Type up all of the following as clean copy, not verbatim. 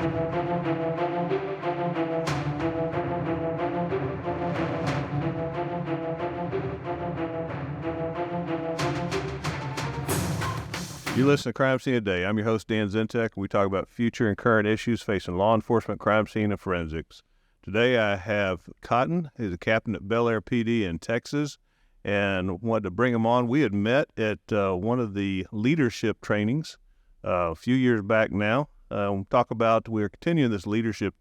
You listen to Crime Scene Today. I'm your host, Dan Zentek, and we talk about future and current issues facing law enforcement, crime scene, and forensics. Today I have Cotton, who's a captain at Bel Air PD in Texas, and wanted to bring him on. We had met at one of the leadership trainings a few years back now. We're continuing this leadership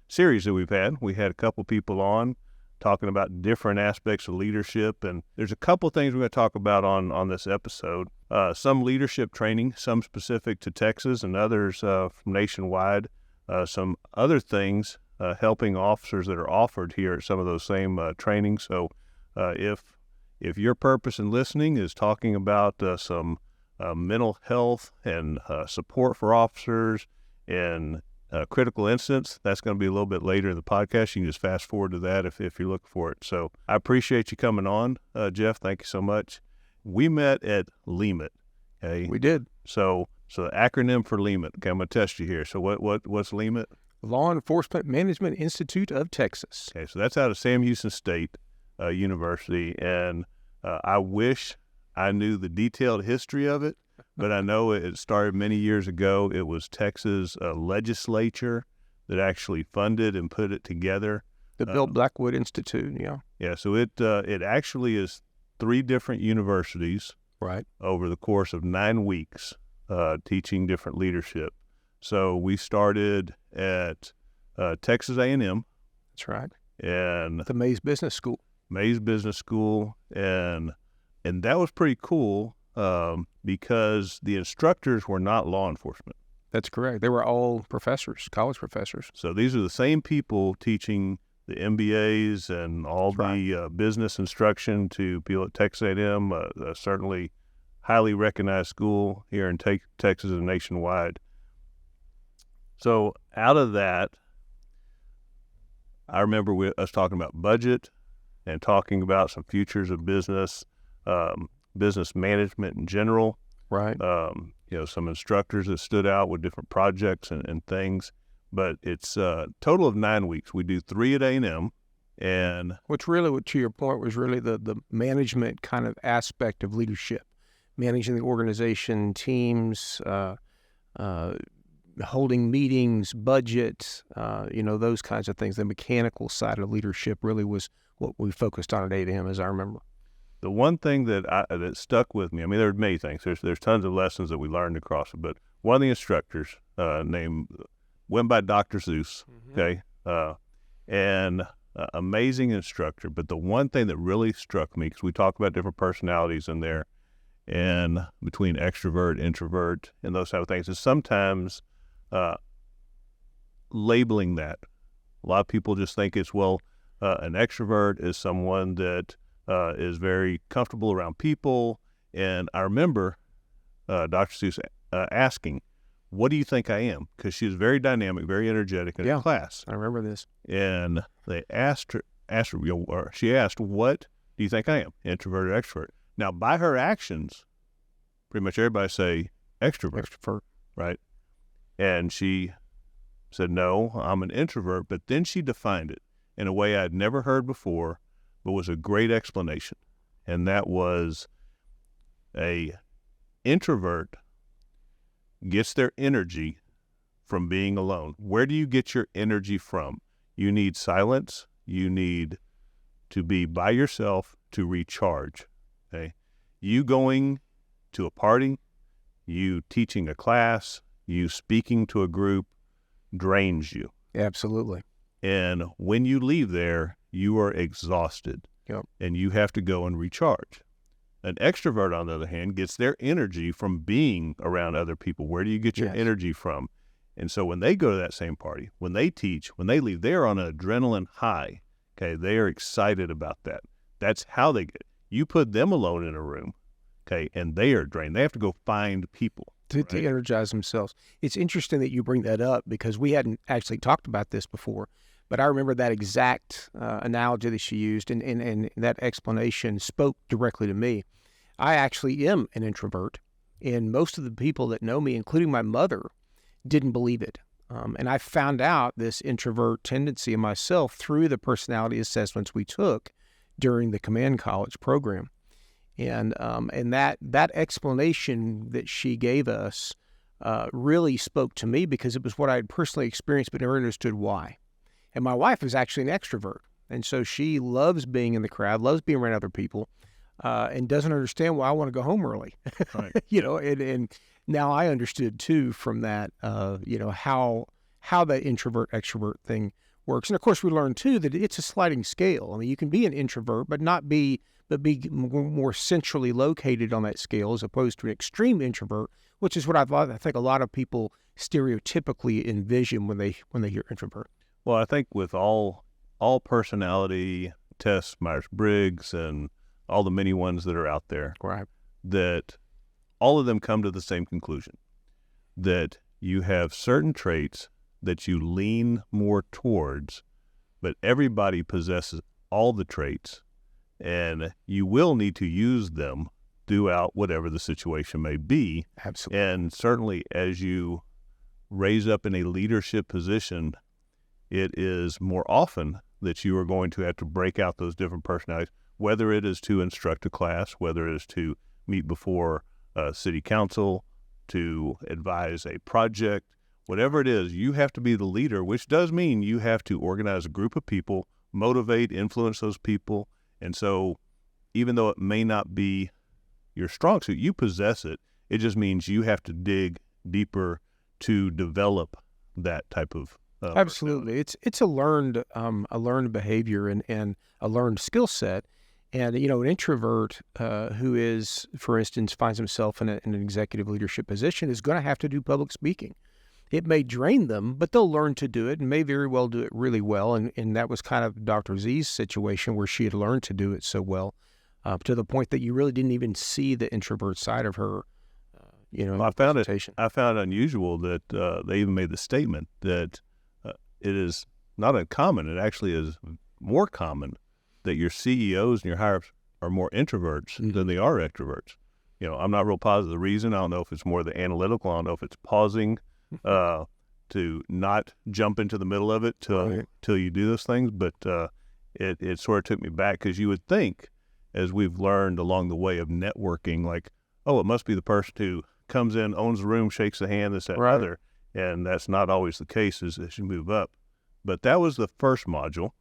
series that we've had. We had a couple people on talking about different aspects of leadership, and there's a couple things we're going to talk about on this episode. Some leadership training, some specific to Texas and others from nationwide. Some other things helping officers that are offered here at some of those same trainings. So if your purpose in listening is talking about some mental health and support for officers and critical incidents, that's going to be a little bit later in the podcast. You can just fast forward to that if you're looking for it. So I appreciate you coming on, Jeff. Thank you so much. We met at LEMIT. Okay, We did. So the acronym for LEMIT. Okay, I'm going to test you here. So what's LEMIT? Law Enforcement Management Institute of Texas. Okay, so that's out of Sam Houston State University, and I wish I knew the detailed history of it, but I know it started many years ago. It was Texas legislature that actually funded and put it together. The Bill Blackwood Institute, yeah. Yeah, so it actually is 3 different universities Right. over the course of 9 weeks teaching different leadership. So we started at Texas A&M. That's right. And The Mays Business School. Mays Business School, and that was pretty cool because the instructors were not law enforcement. That's correct. They were all professors, college professors. So these are the same people teaching the MBAs and all the business instruction to people at Texas A&M, certainly highly recognized school here in Texas and nationwide. So out of that, I remember us talking about budget and talking about some futures of business, business management in general. Right. Some instructors that stood out with different projects and things. But it's a total of 9 weeks. We do 3 at A&M, and Which really, to your point, was really the management kind of aspect of leadership, managing the organization, teams, holding meetings, budget, those kinds of things. The mechanical side of leadership really was what we focused on at A&M, as I remember. the one thing that stuck with me, I mean, there are many things. There's tons of lessons that we learned across it, but one of the instructors went by Dr. Zeus, okay, and amazing instructor. But the one thing that really struck me, because we talk about different personalities in there, and between extrovert, introvert, and those type of things, is sometimes labeling that. A lot of people just think it's, an extrovert is someone that is very comfortable around people. And I remember Dr. Seuss asking, what do you think I am? Because she was very dynamic, very energetic in class. I remember this. And they she asked, what do you think I am, introvert or extrovert? Now, by her actions, pretty much everybody say extrovert. Extrovert. Right? And she said, no, I'm an introvert. But then she defined it in a way I'd never heard before, but was a great explanation. And that was a introvert gets their energy from being alone. Where do you get your energy from? You need silence. You need to be by yourself to recharge. Okay? You going to a party, you teaching a class, you speaking to a group drains you. Absolutely. And when you leave there, you are exhausted. Yep. And you have to go and recharge. An extrovert, on the other hand, gets their energy from being around other people. Where do you get your energy from? And so when they go to that same party, when they teach, when they leave, they're on an adrenaline high. Okay, they are excited about that. That's how they get it. You put them alone in a room, okay, and they are drained. They have to go find people. To energize themselves. It's interesting that you bring that up because we hadn't actually talked about this before, but I remember that exact analogy that she used, and that explanation spoke directly to me. I actually am an introvert, and most of the people that know me, including my mother, didn't believe it. And I found out this introvert tendency in myself through the personality assessments we took during the command college program. And that explanation that she gave us really spoke to me because it was what I had personally experienced but never understood why. And my wife is actually an extrovert. And so she loves being in the crowd, loves being around other people, and doesn't understand why I want to go home early. Right. And now I understood too from that, how that introvert extrovert thing works. And of course, we learned too that it's a sliding scale. I mean, you can be an introvert, but be more centrally located on that scale as opposed to an extreme introvert, which is what I think a lot of people stereotypically envision when they hear introvert. Well, I think with all personality tests, Myers-Briggs, and all the many ones that are out there, Right. that all of them come to the same conclusion, that you have certain traits that you lean more towards, but everybody possesses all the traits, and you will need to use them throughout whatever the situation may be. Absolutely. And certainly as you raise up in a leadership position, it is more often that you are going to have to break out those different personalities, whether it is to instruct a class, whether it is to meet before city council, to advise a project, whatever it is, you have to be the leader, which does mean you have to organize a group of people, motivate, influence those people. And so even though it may not be your strong suit, you possess it. It just means you have to dig deeper to develop that type of Absolutely. It's a learned behavior and a learned skill set. And, an introvert who is, for instance, finds himself in an executive leadership position is going to have to do public speaking. It may drain them, but they'll learn to do it and may very well do it really well. And that was kind of Dr. Z's situation where she had learned to do it so well to the point that you really didn't even see the introvert side of her, I found it unusual that they even made the statement that it is not uncommon. It actually is more common that your CEOs and your hires are more introverts than they are extroverts. I'm not real positive the reason. I don't know if it's more the analytical. I don't know if it's pausing to not jump into the middle of it till you do those things. But it sort of took me back because you would think, as we've learned along the way of networking, like, oh, it must be the person who comes in, owns the room, shakes the hand, this, that, and other. And that's not always the case as you move up. But that was the first module.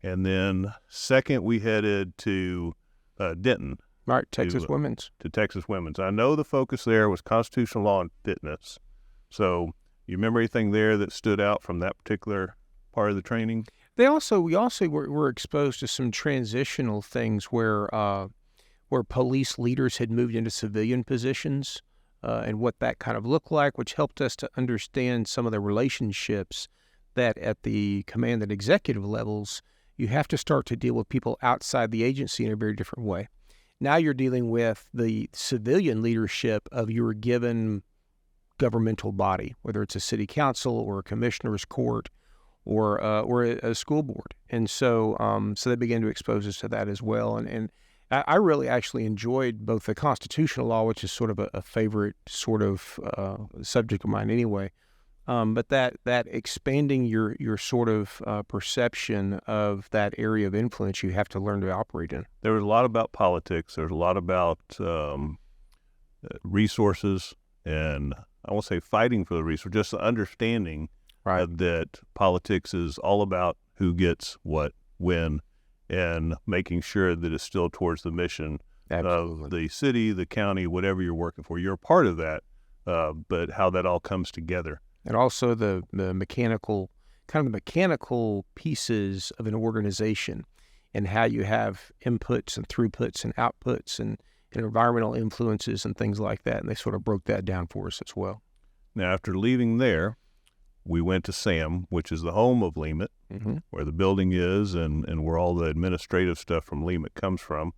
And then second, we headed to Denton. Right, Texas Women's. To Texas Women's. I know the focus there was constitutional law and fitness. So you remember anything there that stood out from that particular part of the training? We also were exposed to some transitional things where police leaders had moved into civilian positions and what that kind of looked like, which helped us to understand some of the relationships that at the command and executive levels, you have to start to deal with people outside the agency in a very different way. Now you're dealing with the civilian leadership of your given governmental body, whether it's a city council or a commissioner's court or a school board. And so they began to expose us to that as well. And I really actually enjoyed both the constitutional law, which is sort of a favorite sort of subject of mine anyway, but that expanding your sort of perception of that area of influence you have to learn to operate in. There was a lot about politics. There was a lot about resources, and I won't say fighting for the resource, just the understanding that politics is all about who gets what, when, and making sure that it's still towards the mission of the city, the county, whatever you're working for. You're a part of that, but how that all comes together. And also the mechanical pieces of an organization and how you have inputs and throughputs and outputs and environmental influences and things like that. And they sort of broke that down for us as well. Now, after leaving there, we went to SAM, which is the home of LEMIT, where the building is and where all the administrative stuff from LEMIT comes from.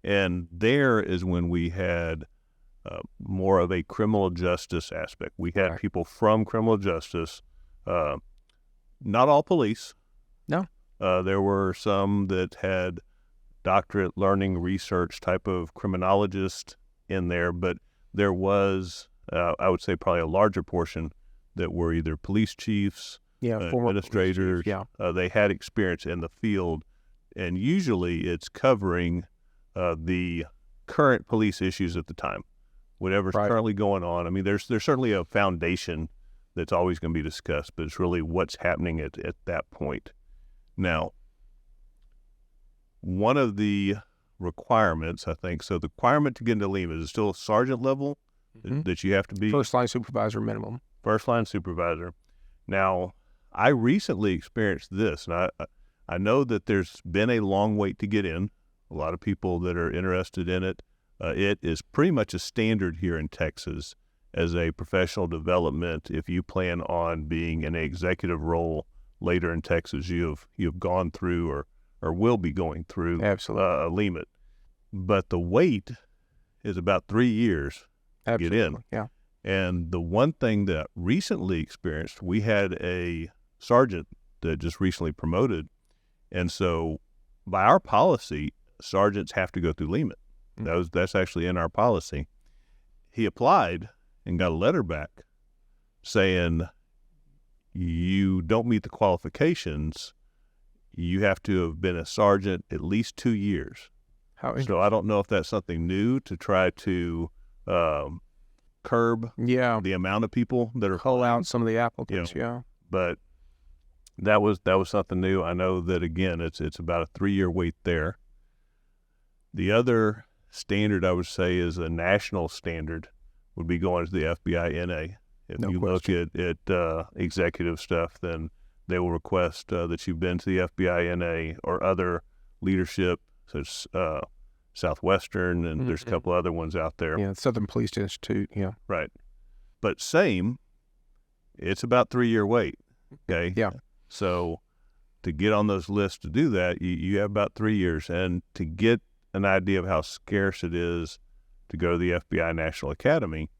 And there is when we had more of a criminal justice aspect. We had people from criminal justice, not all police. No. There were some that had doctorate learning research type of criminologist in there, but there was, I would say, probably a larger portion that were either police chiefs, Yeah, former police administrators. chiefs, yeah. They had experience in the field, and usually it's covering the current police issues at the time, whatever's Right. currently going on. I mean, there's certainly a foundation that's always going to be discussed, but it's really what's happening at that point. Now, one of the requirements, I think, so the requirement to get into Lima is still a sergeant level that you have to be First line supervisor minimum. first line supervisor. Now, I recently experienced this, and I know that there's been a long wait to get in. A lot of people that are interested in it. It is pretty much a standard here in Texas as a professional development. If you plan on being in an executive role later in Texas, you've gone through or will be going through Absolutely. a LEMIT. But the wait is about 3 years to get in. Yeah. And the one thing that I recently experienced, we had a sergeant that just recently promoted. And so by our policy, sergeants have to go through LEMIT. That's actually in our policy. He applied and got a letter back saying, you don't meet the qualifications. You have to have been a sergeant at least 2 years. So I don't know if that's something new to try to curb the amount of people that are cull out some of the applicants. But that was something new. I know that again, it's about a 3-year wait there. The other standard I would say is a national standard would be going to the FBI NA. If you look at executive stuff, then they will request that you've been to the FBI NA or other leadership, such as Southwestern, and there's a couple other ones out there. Yeah, Southern Police Institute, Right. But same, it's about 3-year wait, okay? Yeah. So to get on those lists to do that, you have about 3 years. And to get an idea of how scarce it is to go to the FBI National Academy,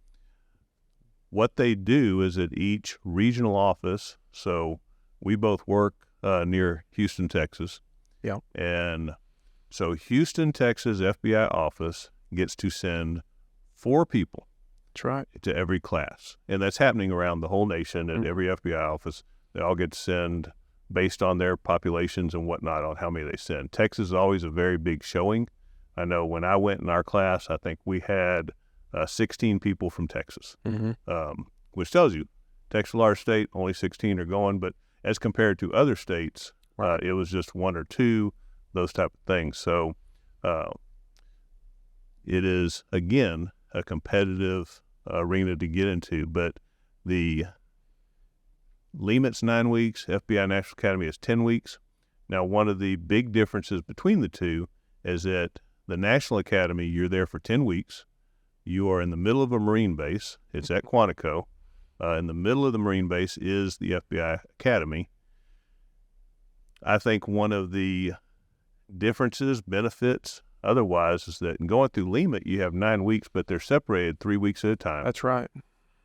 what they do is at each regional office, so we both work near Houston, Texas. Yeah. And so Houston, Texas FBI office gets to send 4 people. That's right. To every class. And that's happening around the whole nation at every FBI office. They all get to send based on their populations and whatnot on how many they send. Texas is always a very big showing. I know when I went in our class, I think we had 16 people from Texas, which tells you Texas, a large state, only 16 are going. But as compared to other states, it was just 1 or 2, those type of things. So it is, again, a competitive arena to get into. But the LEMIT's 9 weeks, FBI National Academy is 10 weeks. Now, one of the big differences between the two is that the National Academy, you're there for 10 weeks. You are in the middle of a Marine base. It's at Quantico. In the middle of the Marine base is the FBI Academy. I think one of the differences, benefits, otherwise, is that in going through LEMIT, you have 9 weeks, but they're separated 3 weeks at a time. That's right.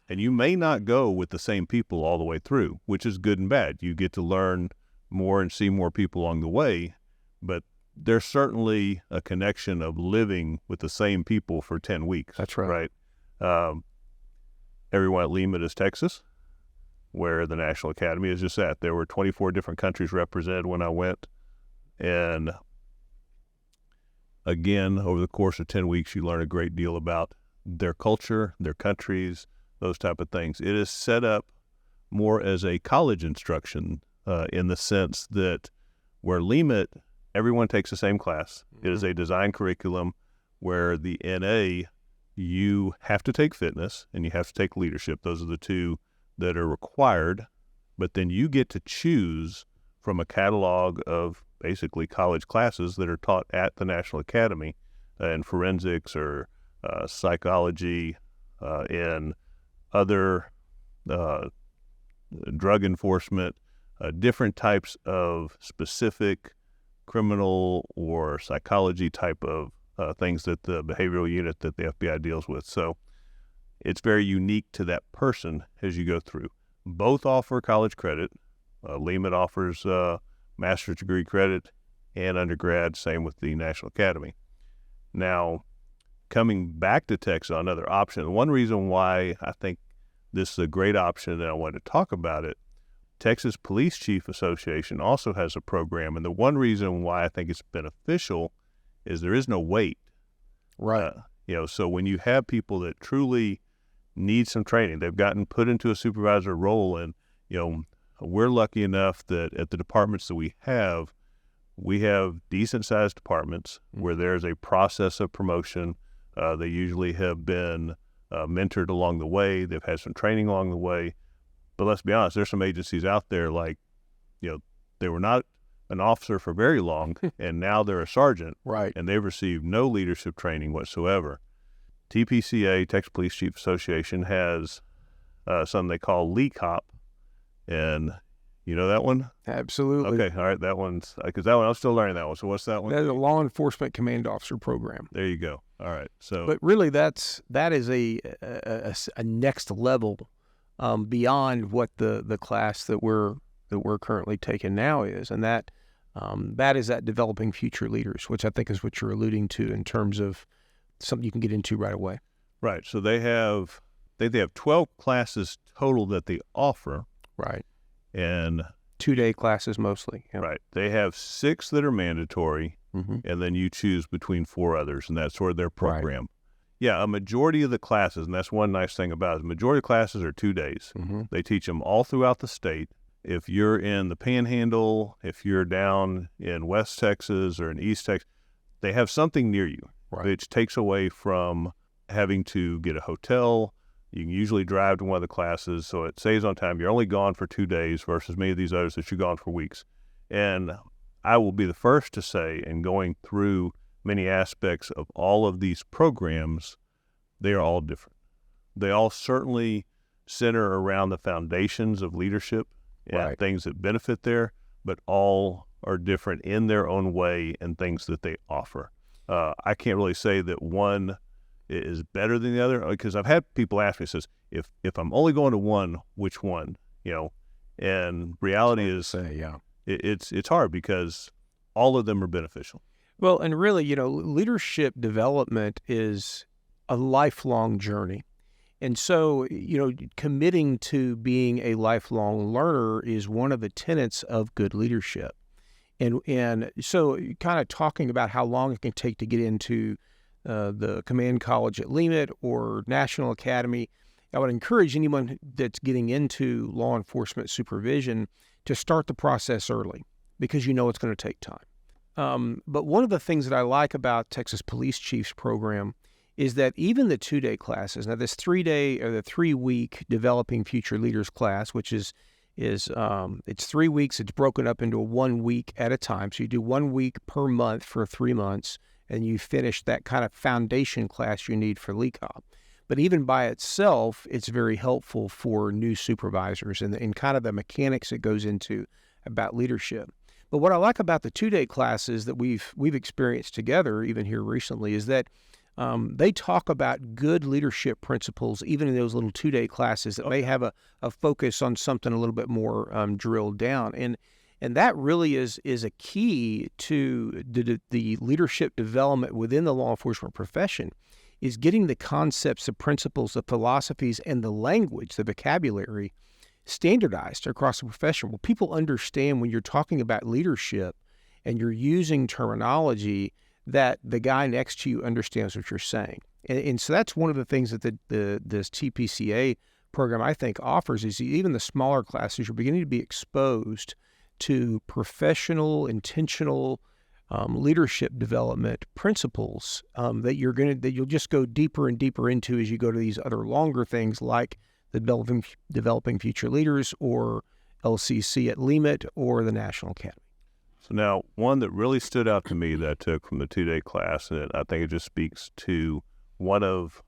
And you may not go with the same people all the way through, which is good and bad. You get to learn more and see more people along the way, but there's certainly a connection of living with the same people for 10 weeks. That's right. Everyone at LEMIT is Texas, where the National Academy is just at. There were 24 different countries represented when I went. And again, over the course of 10 weeks, you learn a great deal about their culture, their countries, those type of things. It is set up more as a college instruction in the sense that where LEMIT, everyone takes the same class. It is a design curriculum where the NA, you have to take fitness and you have to take leadership. Those are the two that are required. But then you get to choose from a catalog of basically college classes that are taught at the National Academy in forensics or psychology, in other drug enforcement, different types of specific criminal or psychology type of things that the behavioral unit that the FBI deals with. So it's very unique to that person as you go through. Both offer college credit. LEMIT offers master's degree credit and undergrad, same with the National Academy. Now, coming back to Texas, another option. One reason why I think this is a great option and I wanted to talk about it. Texas Police Chief Association also has a program, and the one reason why I think it's beneficial is there is no wait. Right. So when you have people that truly need some training, they've gotten put into a supervisor role, and we're lucky enough that at the departments that we have decent sized departments where there's a process of promotion. They usually have been mentored along the way. They've had some training along the way. But let's be honest, there's some agencies out there they were not an officer for very long, and now they're a sergeant, Right. and they've received no leadership training whatsoever. TPCA, Texas Police Chief Association, has something they call LECOP, and you know that one? Absolutely. Okay, all right, that one's, because that one, I'm still learning that one. So what's that one? That is a law enforcement command officer program. There you go. All right, so. But really, that is a next level beyond what the class that we're currently taking now is, and that is that developing future leaders, which I think is what you're alluding to in terms of something you can get into right away. Right. So they have 12 classes total that they offer. Right. And 2-day classes mostly. Yeah. Right. They have 6 that are mandatory, and then you choose between 4 others, and that's sort of their program. Right. Yeah, a majority of the classes, and that's one nice thing about it, the majority of classes are 2 days. They teach them all throughout the state. If you're in the Panhandle, if you're down in West Texas or in East Texas, they have something near you, which takes away from having to get a hotel. You can usually drive to one of the classes, so it saves on time. You're only gone for 2 days versus many of these others that you're gone for weeks. And I will be the first to say, in going through many aspects of all of these programs, they are all different. They all certainly center around the foundations of leadership and things that benefit there, but all are different in their own way and things that they offer. I can't really say that one is better than the other, because I've had people ask me, says, if I'm only going to one, which one? And reality is, it's hard because all of them are beneficial. Well, and really, leadership development is a lifelong journey. And so, committing to being a lifelong learner is one of the tenets of good leadership. And so kind of talking about how long it can take to get into the command college at Leamet or National Academy, I would encourage anyone that's getting into law enforcement supervision to start the process early, because it's going to take time. But one of the things that I like about Texas Police Chiefs program is that even the 2-day classes, now this 3-day or the 3-week Developing Future Leaders class, which is it's 3 weeks, it's broken up into 1 week at a time. So you do 1 week per month for 3 months, and you finish that kind of foundation class you need for LECOP. But even by itself, it's very helpful for new supervisors and kind of the mechanics it goes into about leadership. But what I like about the 2-day classes that we've experienced together, even here recently, is that they talk about good leadership principles, even in those little 2-day classes that may have a focus on something a little bit more drilled down. And that really is a key to the leadership development within the law enforcement profession, is getting the concepts, the principles, the philosophies, and the language, the vocabulary standardized across the profession. Well, people understand when you're talking about leadership and you're using terminology that the guy next to you understands what you're saying. And so that's one of the things that this TPCA program, I think, offers, is even the smaller classes, you're beginning to be exposed to professional, intentional leadership development principles that you'll just go deeper and deeper into as you go to these other longer things like the Developing Future Leaders or LCC at Leamet or the National Academy. So now, one that really stood out to me that I took from the 2-day class, and I think it just speaks to one of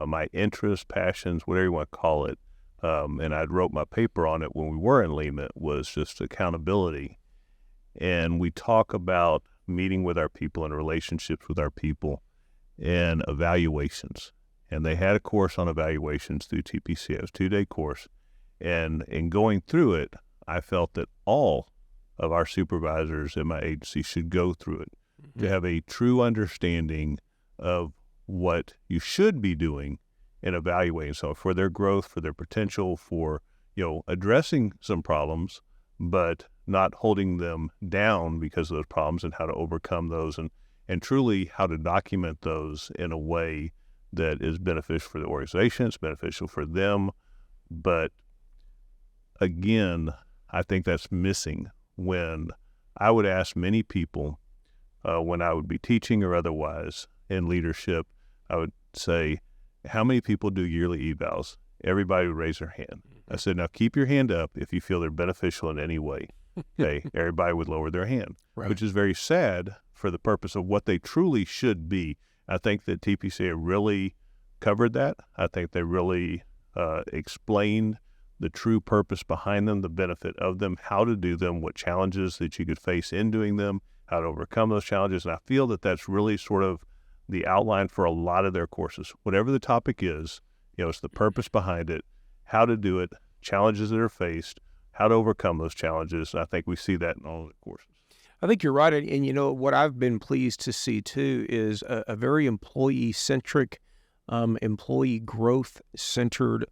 my interests, passions, whatever you want to call it, and I wrote my paper on it when we were in Leamet, was just accountability. And we talk about meeting with our people and relationships with our people and evaluations. And they had a course on evaluations through TPCA. It was a 2-day course. And in going through it, I felt that all of our supervisors in my agency should go through it to have a true understanding of what you should be doing and evaluating. So for their growth, for their potential, for, addressing some problems, but not holding them down because of those problems, and how to overcome those, and truly how to document those in a way that is beneficial for the organization, it's beneficial for them. But again, I think that's missing when I would ask many people, when I would be teaching or otherwise in leadership, I would say, how many people do yearly evals? Everybody would raise their hand. I said, now keep your hand up if you feel they're beneficial in any way. Okay, everybody would lower their hand, Right. which is very sad for the purpose of what they truly should be. I think that TPCA really covered that. I think they really explained the true purpose behind them, the benefit of them, how to do them, what challenges that you could face in doing them, how to overcome those challenges. And I feel that that's really sort of the outline for a lot of their courses. Whatever the topic is, it's the purpose behind it, how to do it, challenges that are faced, how to overcome those challenges. And I think we see that in all of the courses. I think you're right. And what I've been pleased to see too is a very employee-centric, employee growth-centered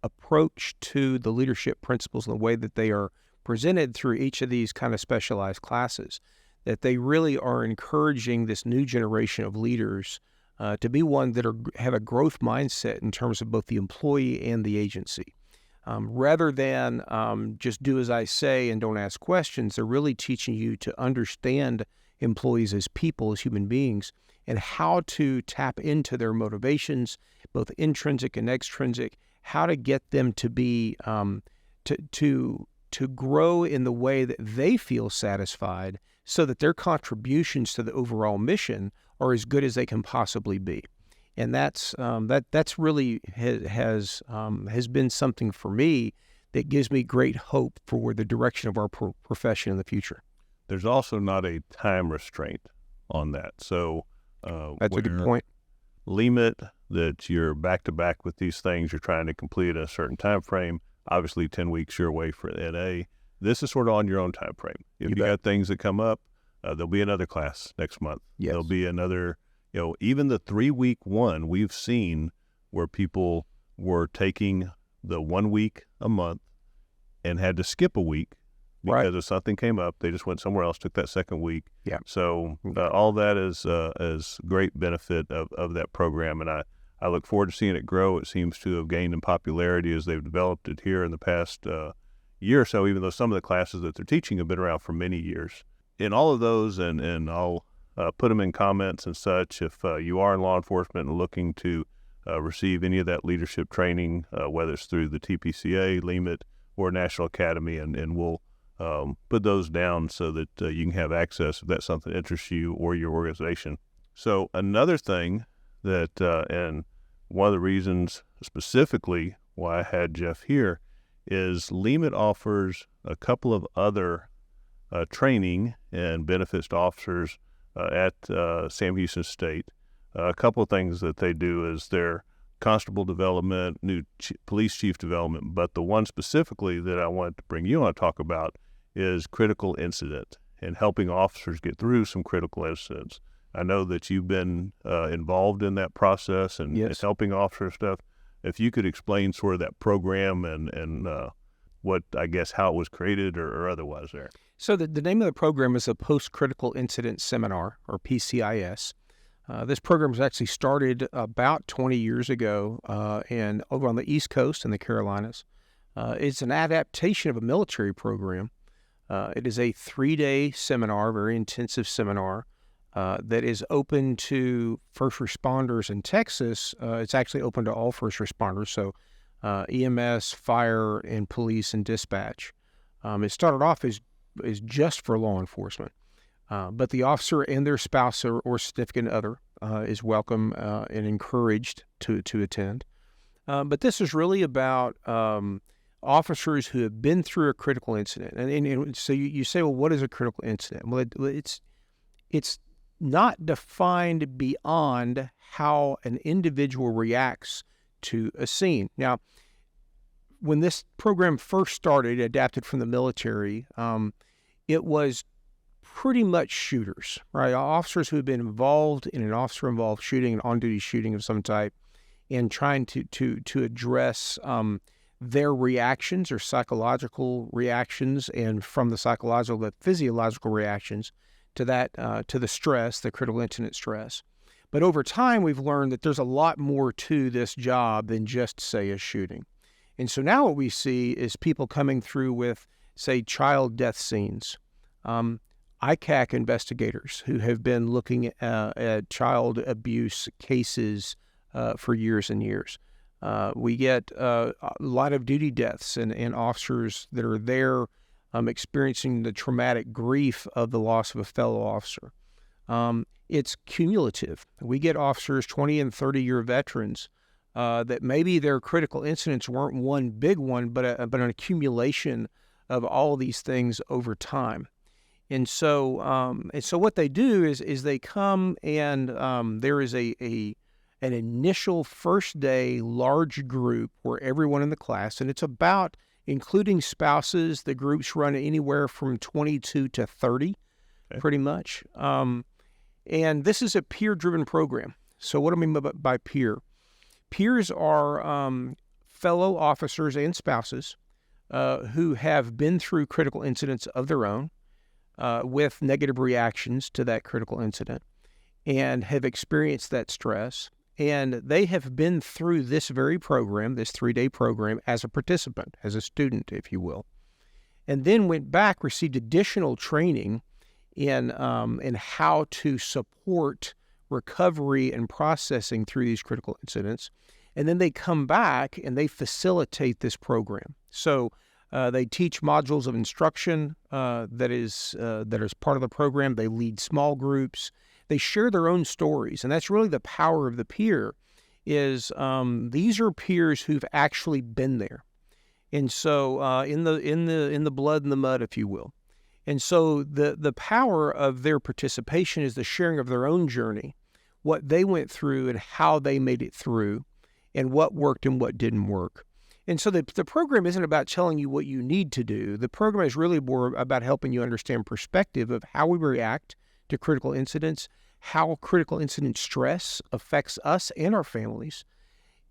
approach to the leadership principles and the way that they are presented through each of these kind of specialized classes, that they really are encouraging this new generation of leaders to be one that have a growth mindset in terms of both the employee and the agency. Rather than just do as I say and don't ask questions, they're really teaching you to understand employees as people, as human beings, and how to tap into their motivations, both intrinsic and extrinsic, how to get them to be to grow in the way that they feel satisfied, so that their contributions to the overall mission are as good as they can possibly be. And that's really has been something for me that gives me great hope for the direction of our profession in the future. There's also not a time restraint on that. So That's a good point. Limit that you're back to back with these things you're trying to complete in a certain time frame. Obviously, 10 weeks you're away for NA. This is sort of on your own time frame. If you got things that come up, there'll be another class next month. Yes. There'll be another. Even the 3-week one, we've seen where people were taking the 1 week a month and had to skip a week because if something came up, they just went somewhere else, took that second week. Yeah. So all that is great benefit of that program, and I look forward to seeing it grow. It seems to have gained in popularity as they've developed it here in the past year or so, even though some of the classes that they're teaching have been around for many years. In all of those, and I'll put them in comments and such, if you are in law enforcement and looking to receive any of that leadership training, whether it's through the TPCA, LEMIT, or National Academy, and we'll put those down so that you can have access if that's something that interests you or your organization. So another thing that, and one of the reasons specifically why I had Jeff here, is LEMIT offers a couple of other training and benefits to officers at Sam Houston State. A couple of things that they do is their constable development, new police chief development, but the one specifically that I wanted to bring you on to talk about is critical incident and helping officers get through some critical incidents. I know that you've been involved in that process and Yes. helping officers stuff. If you could explain sort of that program and what, I guess, how it was created or otherwise there. So the name of the program is a Post-Critical Incident Seminar, or PCIS. This program was actually started about 20 years ago and over on the East Coast in the Carolinas. It's an adaptation of a military program. It is a 3-day seminar, very intensive seminar, that is open to first responders in Texas. It's actually open to all first responders, so EMS, fire, and police and dispatch. It started off as just for law enforcement, but the officer and their spouse or significant other is welcome and encouraged to attend. But this is really about officers who have been through a critical incident. And so you say, well, what is a critical incident? Well, it's not defined beyond how an individual reacts to a scene. Now, when this program first started, adapted from the military, it was pretty much shooters, right? Officers who have been involved in an officer-involved shooting, an on-duty shooting of some type, and trying to address their reactions or psychological reactions, and from the psychological, the physiological reactions to that, to the stress, the critical incident stress. But over time, we've learned that there's a lot more to this job than just, say, a shooting. And so now what we see is people coming through with, say, child death scenes, ICAC investigators who have been looking at child abuse cases for years and years. We get a lot of duty deaths and officers that are there experiencing the traumatic grief of the loss of a fellow officer. It's cumulative. We get officers, 20 and 30-year veterans, that maybe their critical incidents weren't one big one, but an accumulation of all these things over time. And so what they do is they come, and there is an initial first day large group where everyone in the class, and it's about, including spouses, the groups run anywhere from 22 to 30, pretty much. And this is a peer-driven program. So what do I mean by peer? Peers are fellow officers and spouses who have been through critical incidents of their own with negative reactions to that critical incident and have experienced that stress. And they have been through this very program, this 3-day program, as a participant, as a student, if you will, and then went back, received additional training in how to support recovery and processing through these critical incidents. And then they come back and they facilitate this program. So they teach modules of instruction that is part of the program. They lead small groups. They share their own stories, and that's really the power of the peer. Is these are peers who've actually been there, and so in the blood and the mud, if you will. And so the power of their participation is the sharing of their own journey, what they went through and how they made it through, and what worked and what didn't work. And so the program isn't about telling you what you need to do. The program is really more about helping you understand perspective of how we react to critical incidents, how critical incident stress affects us and our families,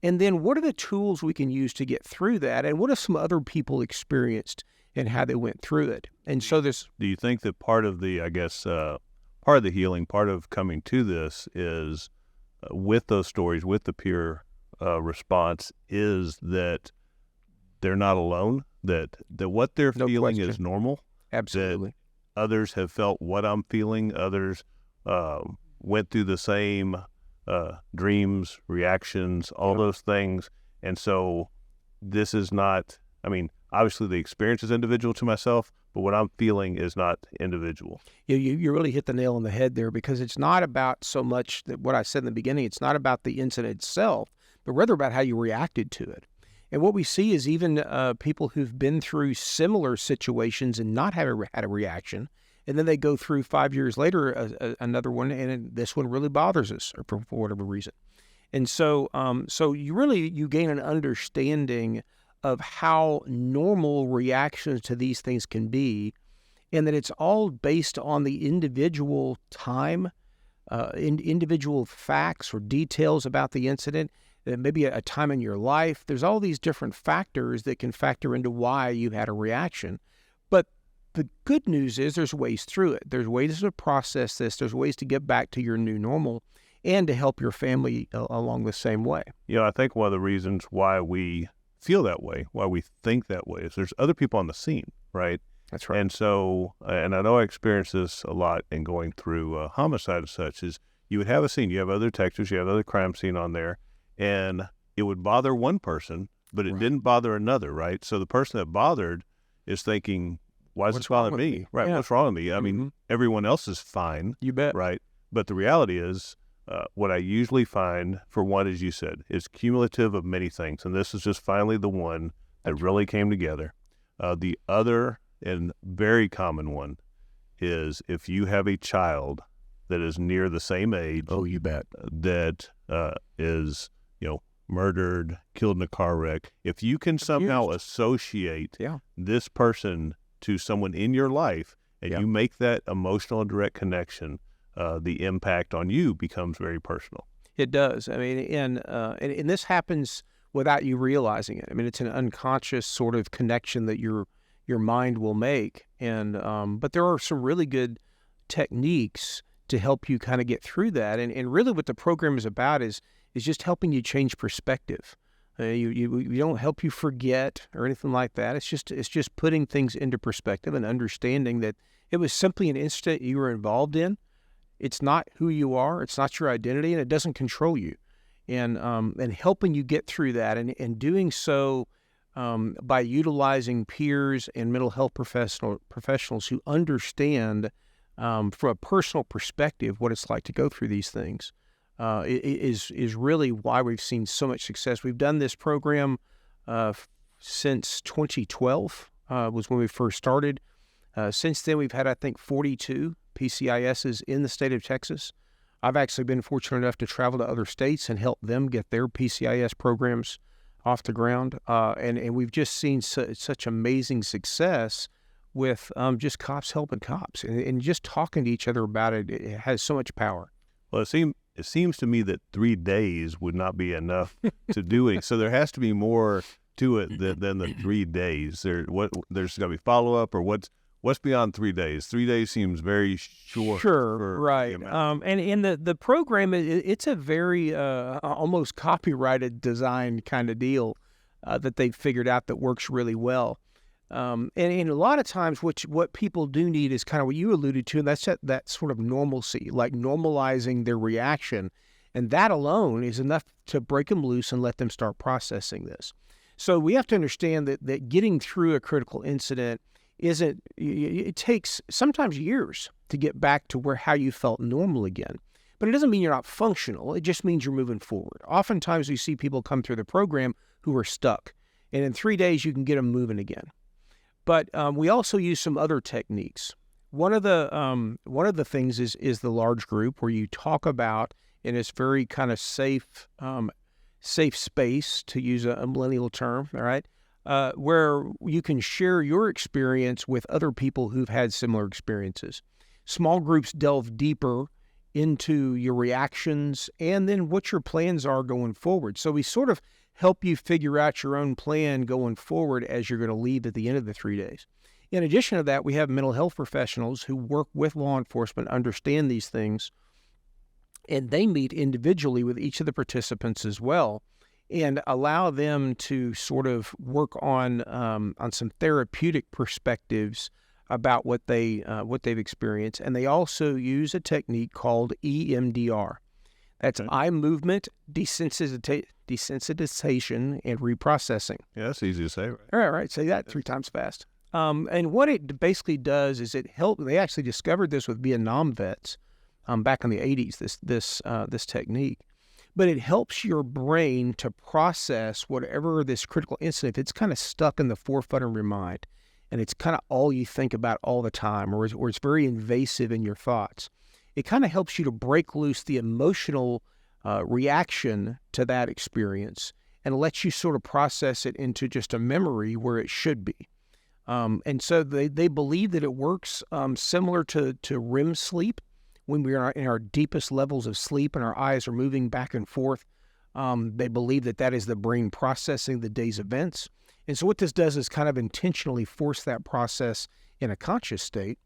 and then what are the tools we can use to get through that, and what have some other people experienced and how they went through it. And so this... Do you think that part of the, part of the healing, part of coming to this is with those stories, with the peer response, is that they're not alone, that what they're feeling is normal? Absolutely. That others have felt what I'm feeling, others went through the same dreams, reactions, all those things. And so this is not, obviously the experience is individual to myself, but what I'm feeling is not individual. You really hit the nail on the head there, because it's not about so much that what I said in the beginning, it's not about the incident itself, but rather about how you reacted to it. And what we see is even people who've been through similar situations and not had a reaction, and then they go through 5 years later another one, and this one really bothers us, or for whatever reason. And so you gain an understanding of how normal reactions to these things can be, and that it's all based on the individual time, individual facts or details about the incident, maybe a time in your life. There's all these different factors that can factor into why you had a reaction. But the good news is there's ways through it. There's ways to process this. There's ways to get back to your new normal and to help your family along the same way. I think one of the reasons why we feel that way, why we think that way, is there's other people on the scene, right? That's right. And so, and I know I experienced this a lot in going through homicide and such, is you would have a scene, you have other detectives, you have other crime scene on there, and it would bother one person, but it didn't bother another, right? So the person that bothered is thinking, why does this bother me? Right, what's wrong with me? Everyone else is fine. You bet. Right? But the reality is, what I usually find, for one, as you said, is cumulative of many things, and this is just finally the one that really came together. The other and very common one is if you have a child that is near the same age. Oh, you bet. That is, murdered, killed in a car wreck. If you can somehow associate this person to someone in your life, and you make that emotional and direct connection, the impact on you becomes very personal. It does. I mean, and this happens without you realizing it. I mean, it's an unconscious sort of connection that your mind will make. And but there are some really good techniques to help you kind of get through that. And really, what the program is about is just helping you change perspective. You don't help you forget or anything like that. It's just putting things into perspective and understanding that it was simply an incident you were involved in. It's not who you are. It's not your identity, and it doesn't control you. And helping you get through that, and doing so by utilizing peers and mental health professionals who understand from a personal perspective what it's like to go through these things. Is really why we've seen so much success. We've done this program since 2012 was when we first started. Since then, we've had, I think, 42 PCISs in the state of Texas. I've actually been fortunate enough to travel to other states and help them get their PCIS programs off the ground. And we've just seen such amazing success with just cops helping cops. And just talking to each other about it, it has so much power. Well, it seems to me that 3 days would not be enough to do it. So there has to be more to it than the 3 days. There's got to be follow-up, or what's beyond 3 days? 3 days seems very short. Sure, right. And in the program, it's a very almost copyrighted design kind of deal that they've figured out that works really well. And a lot of times what people do need is kind of what you alluded to, and that's that sort of normalcy, like normalizing their reaction. And that alone is enough to break them loose and let them start processing this. So we have to understand that getting through a critical incident it takes sometimes years to get back to how you felt normal again. But it doesn't mean you're not functional. It just means you're moving forward. Oftentimes we see people come through the program who are stuck, and in 3 days you can get them moving again. But we also use some other techniques. One of the things is the large group, where you talk about, in this very kind of safe space, to use a millennial term, all right, where you can share your experience with other people who've had similar experiences. Small groups delve deeper into your reactions and then what your plans are going forward. So we sort of help you figure out your own plan going forward as you're going to leave at the end of the 3 days. In addition to that, we have mental health professionals who work with law enforcement, understand these things, and they meet individually with each of the participants as well, and allow them to sort of work on some therapeutic perspectives about what they've experienced. And they also use a technique called EMDR. That's eye movement desensitization and reprocessing. Yeah, that's easy to say, right? All right. Say that 3 times fast. And what it basically does is it helps. They actually discovered this with Vietnam vets back in the 80s. This technique. But it helps your brain to process whatever this critical incident, if it's kind of stuck in the forefront of your mind, and it's kind of all you think about all the time, or it's very invasive in your thoughts. It kind of helps you to break loose the emotional reaction to that experience and lets you sort of process it into just a memory where it should be. And so they believe that it works similar to REM sleep. When we are in our deepest levels of sleep and our eyes are moving back and forth, they believe that is the brain processing the day's events. And so what this does is kind of intentionally force that process in a conscious state.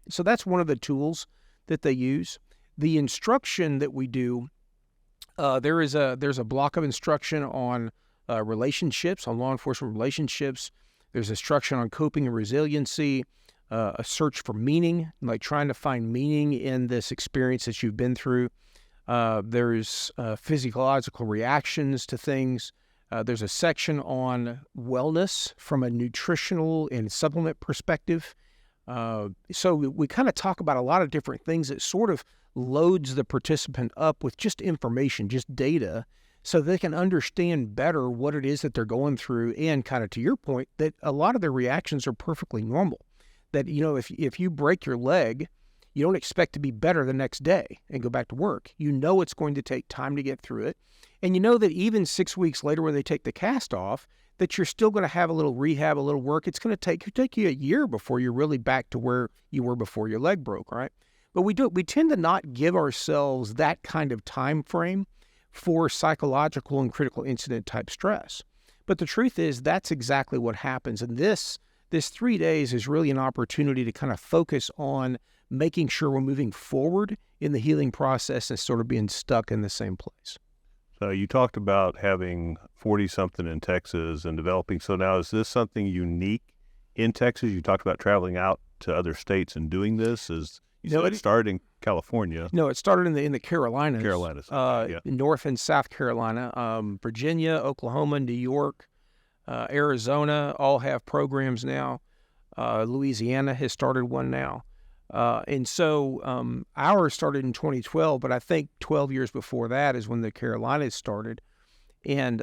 So that's one of the tools that they use. The instruction that we do, there's a block of instruction on relationships, on law enforcement relationships. There's instruction on coping and resiliency, a search for meaning, like trying to find meaning in this experience that you've been through. There's physiological reactions to things. There's a section on wellness from a nutritional and supplement perspective. So we kind of talk about a lot of different things that sort of loads the participant up with just information, just data, so they can understand better what it is that they're going through, and kind of to your point, that a lot of their reactions are perfectly normal. That, if you break your leg, you don't expect to be better the next day and go back to work. You know it's going to take time to get through it. And you know that even 6 weeks later when they take the cast off, that you're still going to have a little rehab, a little work. It's going to take you a year before you're really back to where you were before your leg broke, right? But we tend to not give ourselves that kind of time frame for psychological and critical incident type stress. But the truth is that's exactly what happens. And this 3 days is really an opportunity to kind of focus on making sure we're moving forward in the healing process and sort of being stuck in the same place. So you talked about having 40-something in Texas and developing. So now is this something unique in Texas? You talked about traveling out to other states and doing this. It started in California. No, it started in the Carolinas. Yeah. North and South Carolina, Virginia, Oklahoma, New York, Arizona all have programs now. Louisiana has started one now. And so ours started in 2012, but I think 12 years before that is when the Carolinas started. And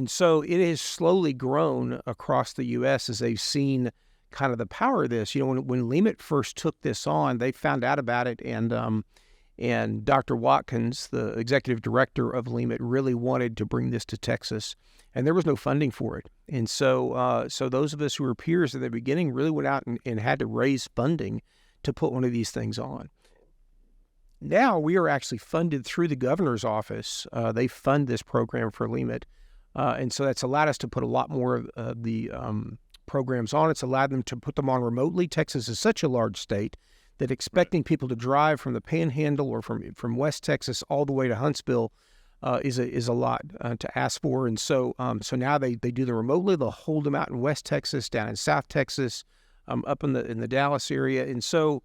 so it has slowly grown across the U.S. as they've seen kind of the power of this. You know, when LEMIT first took this on, they found out about it, and Dr. Watkins, the executive director of LEMIT, really wanted to bring this to Texas, and there was no funding for it. And so those of us who were peers at the beginning really went out and had to raise funding to put one of these things on. Now we are actually funded through the governor's office. They fund this program for LEMIT, and so that's allowed us to put a lot more of the programs on. It's allowed them to put them on remotely. Texas is such a large state that expecting people to drive from the Panhandle or from West Texas all the way to Huntsville is a lot to ask for. And so now they do them remotely. They'll hold them out in West Texas, down in South Texas, up in the Dallas area. And so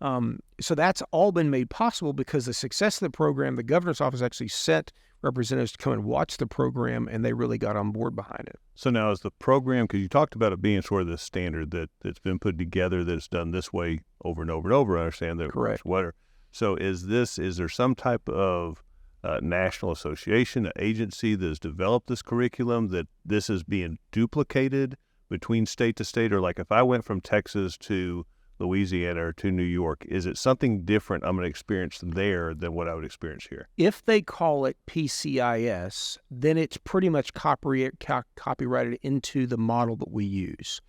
that's all been made possible because the success of the program, the governor's office actually sent representatives to come and watch the program, and they really got on board behind it. So now is the program, because you talked about it being sort of this standard that's been put together that's done this way over and over and over, I understand that. Correct. So is there some type of national association, an agency that has developed this curriculum, that this is being duplicated between state to state? Or like if I went from Texas to Louisiana or to New York, is it something different I'm going to experience there than what I would experience here? If they call it PCIS, then it's pretty much copyrighted into the model that we use.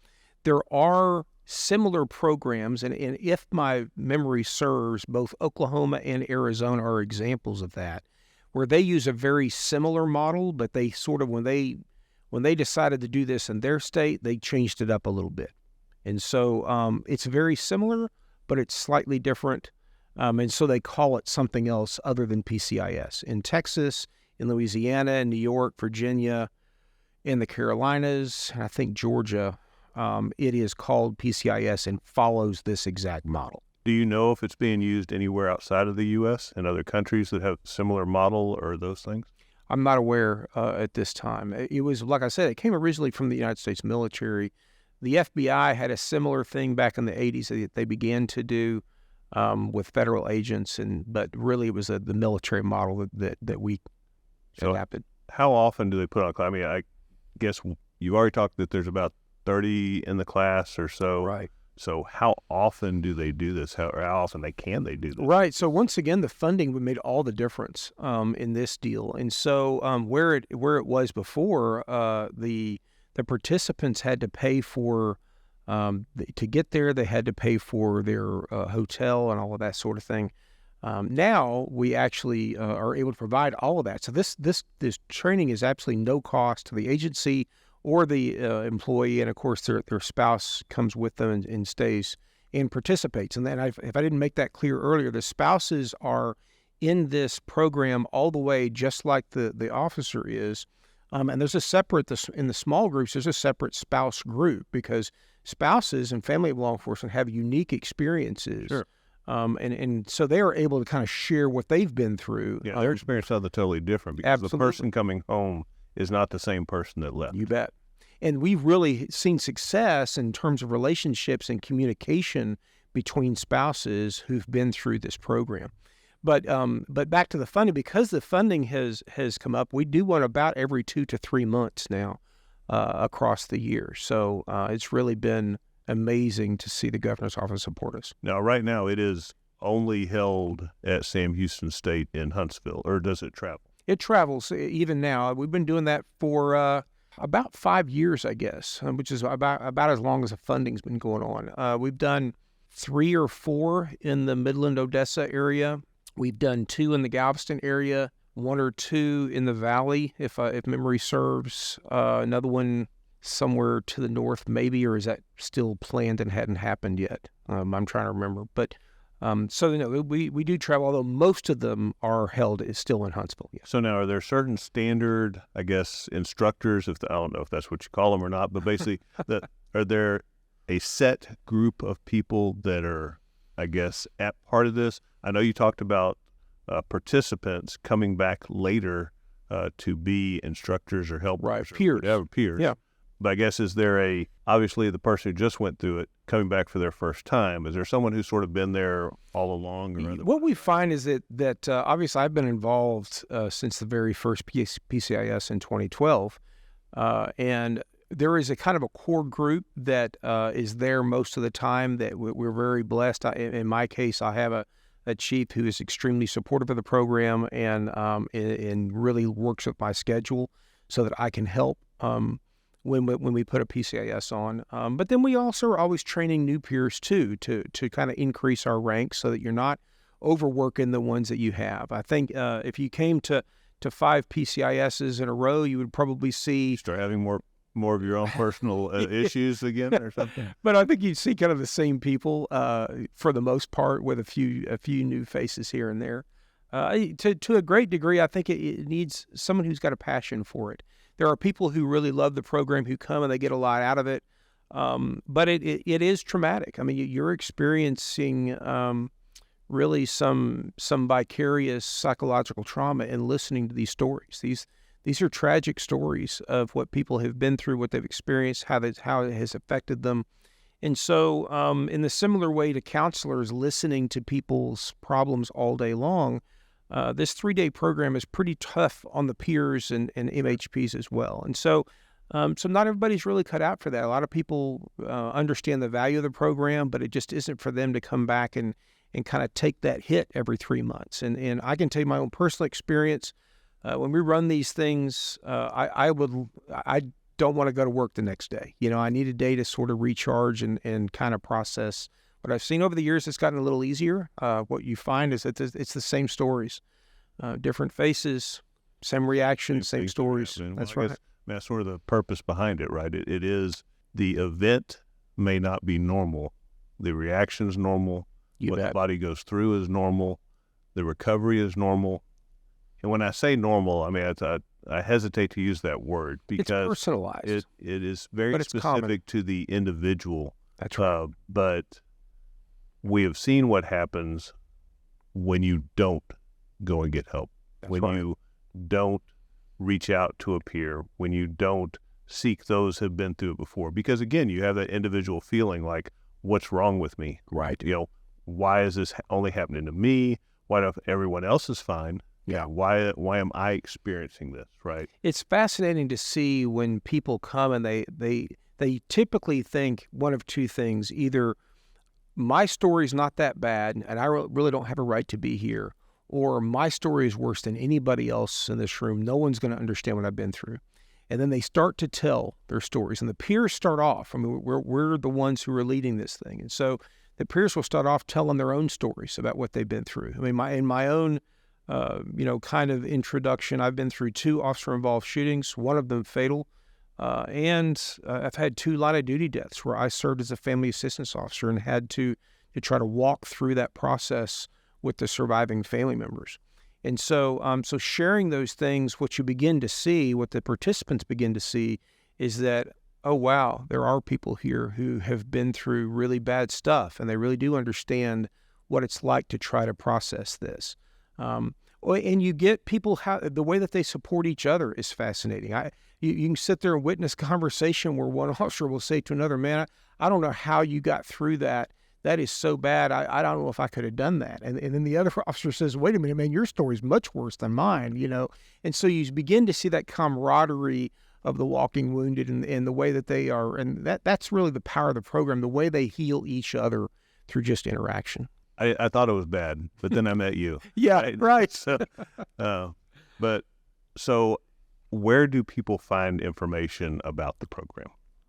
There are similar programs, and if my memory serves, both Oklahoma and Arizona are examples of that, where they use a very similar model, but they sort of, when they decided to do this in their state, they changed it up a little bit. And so it's very similar, but it's slightly different. And so they call it something else other than PCIS. In Texas, in Louisiana, in New York, Virginia, in the Carolinas, and I think Georgia, it is called PCIS and follows this exact model. Do you know if it's being used anywhere outside of the U.S. and other countries that have similar model or those things? I'm not aware at this time. It was, like I said, it came originally from the United States military. The FBI had a similar thing back in the 80s that they began to do with federal agents, but really it was the military model that we adapted. How often do they put on class? I mean, I guess you already talked that there's about 30 in the class or so. Right. So how often do they do this? How often can they do this? Right. So once again, the funding made all the difference in this deal. And so where it was before, the participants had to pay for to get there. They had to pay for their hotel and all of that sort of thing. Now we actually are able to provide all of that. So this training is absolutely no cost to the agency or the employee, and of course their spouse comes with them and stays and participates. And then if I didn't make that clear earlier, the spouses are in this program all the way, just like the officer is. And there's a separate, in the small groups, there's a separate spouse group because spouses and family of law enforcement have unique experiences. Sure. And so they are able to kind of share what they've been through. Yeah, their experience is totally different because Absolutely. The person coming home is not the same person that left. You bet. And we've really seen success in terms of relationships and communication between spouses who've been through this program. But back to the funding, because the funding has come up, we do one about every 2 to 3 months now across the year. So it's really been amazing to see the governor's office support us. Now, right now, it is only held at Sam Houston State in Huntsville, or does it travel? It travels even now. We've been doing that for about 5 years, I guess, which is about as long as the funding's been going on. We've done 3 or 4 in the Midland, Odessa area. We've done 2 in the Galveston area, 1 or 2 in the Valley, if memory serves. Another one somewhere to the north, maybe, or is that still planned and hadn't happened yet? I'm trying to remember. But so we do travel, although most of them are held still in Huntsville. Yeah. So now, are there certain standard, I guess, instructors? I don't know if that's what you call them or not, but basically, are there a set group of people that are, I guess, at part of this? I know you talked about participants coming back later to be instructors or helpers, right? Peers. Yeah. But I guess, is there obviously the person who just went through it coming back for their first time? Is there someone who's sort of been there all along? Or what we find is that obviously I've been involved since the very first PCIS in 2012, and there is a kind of a core group that is there most of the time that we're very blessed. In my case, I have a chief who is extremely supportive of the program and really works with my schedule so that I can help when we put a PCIS on. But then we also are always training new peers too to kind of increase our ranks so that you're not overworking the ones that you have. I think if you came to 5 PCISs in a row, you would probably see start having more of your own personal issues again or something. But I think you'd see kind of the same people for the most part, with a few new faces here and there. To a great degree, I think it needs someone who's got a passion for it. There are people who really love the program who come and they get a lot out of it, but it is traumatic. I mean, you're experiencing really some vicarious psychological trauma in listening to these stories. These are tragic stories of what people have been through, what they've experienced, how it has affected them. And so in the similar way to counselors listening to people's problems all day long, this 3-day program is pretty tough on the peers and MHPs as well. And so not everybody's really cut out for that. A lot of people understand the value of the program, but it just isn't for them to come back and kind of take that hit every 3 months. And I can tell you my own personal experience. When we run these things, I don't want to go to work the next day. I need a day to sort of recharge and kind of process. What I've seen over the years, it's gotten a little easier. What you find is that it's the same stories, different faces, same reactions, same stories. That's right. That's sort of the purpose behind it, right? It is the event may not be normal. The reaction's normal. What the body goes through is normal. The recovery is normal. And when I say normal, I mean, I hesitate to use that word because it's personalized. It is very specific to the individual. That's right. But we have seen what happens when you don't go and get help, you don't reach out to a peer, when you don't seek those who have been through it before. Because again, you have that individual feeling like, what's wrong with me? Right. Why is this only happening to me? Why don't everyone else is fine? Yeah. Why am I experiencing this? Right. It's fascinating to see when people come and they typically think one of two things: either my story's not that bad and I really don't have a right to be here, or my story is worse than anybody else in this room. No one's going to understand what I've been through. And then they start to tell their stories, and the peers start off. I mean, we're the ones who are leading this thing, and so the peers will start off telling their own stories about what they've been through. I mean, in my own kind of introduction, I've been through 2 officer-involved shootings, one of them fatal, and I've had 2 line-of-duty deaths where I served as a family assistance officer and had to try to walk through that process with the surviving family members. And so sharing those things, what you begin to see, what the participants begin to see, is that, oh, wow, there are people here who have been through really bad stuff, and they really do understand what it's like to try to process this. And you get people, the way that they support each other is fascinating. You can sit there and witness conversation where one officer will say to another, man, I don't know how you got through that. That is so bad. I don't know if I could have done that. And then the other officer says, wait a minute, man, your story is much worse than mine, And so you begin to see that camaraderie of the walking wounded and the way that they are. And that's really the power of the program, the way they heal each other through just interaction. I thought it was bad, but then I met you. Yeah, right. So where do people find information about the program?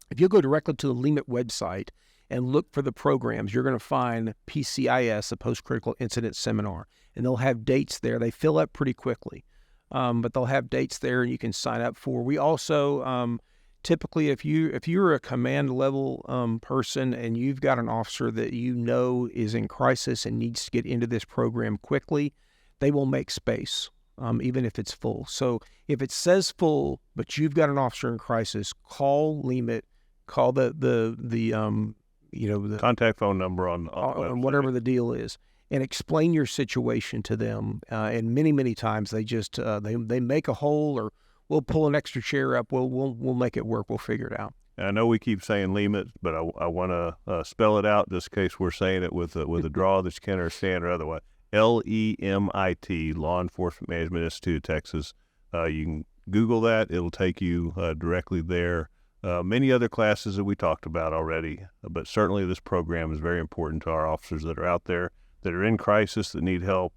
If you go directly to the LEMIT website and look for the programs. You're going to find PCIS, a Post-Critical Incident Seminar, and they'll have dates there. They fill up pretty quickly, but they'll have dates there and you can sign up for. We also typically, if you're a command level person and you've got an officer that you know is in crisis and needs to get into this program quickly, they will make space, even if it's full. So if it says full, but you've got an officer in crisis, call LEMIT, call the contact phone number on whatever the deal is, and explain your situation to them. And many times they just they make a hole, or we'll pull an extra chair up. We'll make it work. We'll figure it out. I know we keep saying LEMIT, but I want to spell it out just in case we're saying it with a draw that you can't understand or otherwise. LEMIT, Law Enforcement Management Institute of Texas. You can Google that. It'll take you directly there. Many other classes that we talked about already, but certainly this program is very important to our officers that are out there, that are in crisis, that need help.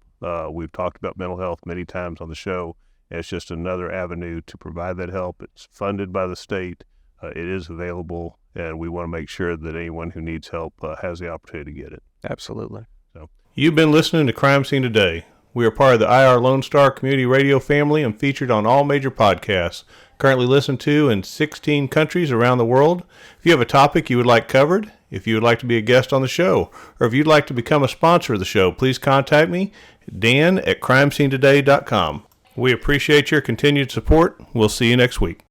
We've talked about mental health many times on the show. It's just another avenue to provide that help. It's funded by the state. It is available, and we want to make sure that anyone who needs help has the opportunity to get it. Absolutely. So, you've been listening to Crime Scene Today. We are part of the IR Lone Star Community Radio family and featured on all major podcasts, currently listened to in 16 countries around the world. If you have a topic you would like covered, if you would like to be a guest on the show, or if you'd like to become a sponsor of the show, please contact me, Dan@crimescenetoday.com. We appreciate your continued support. We'll see you next week.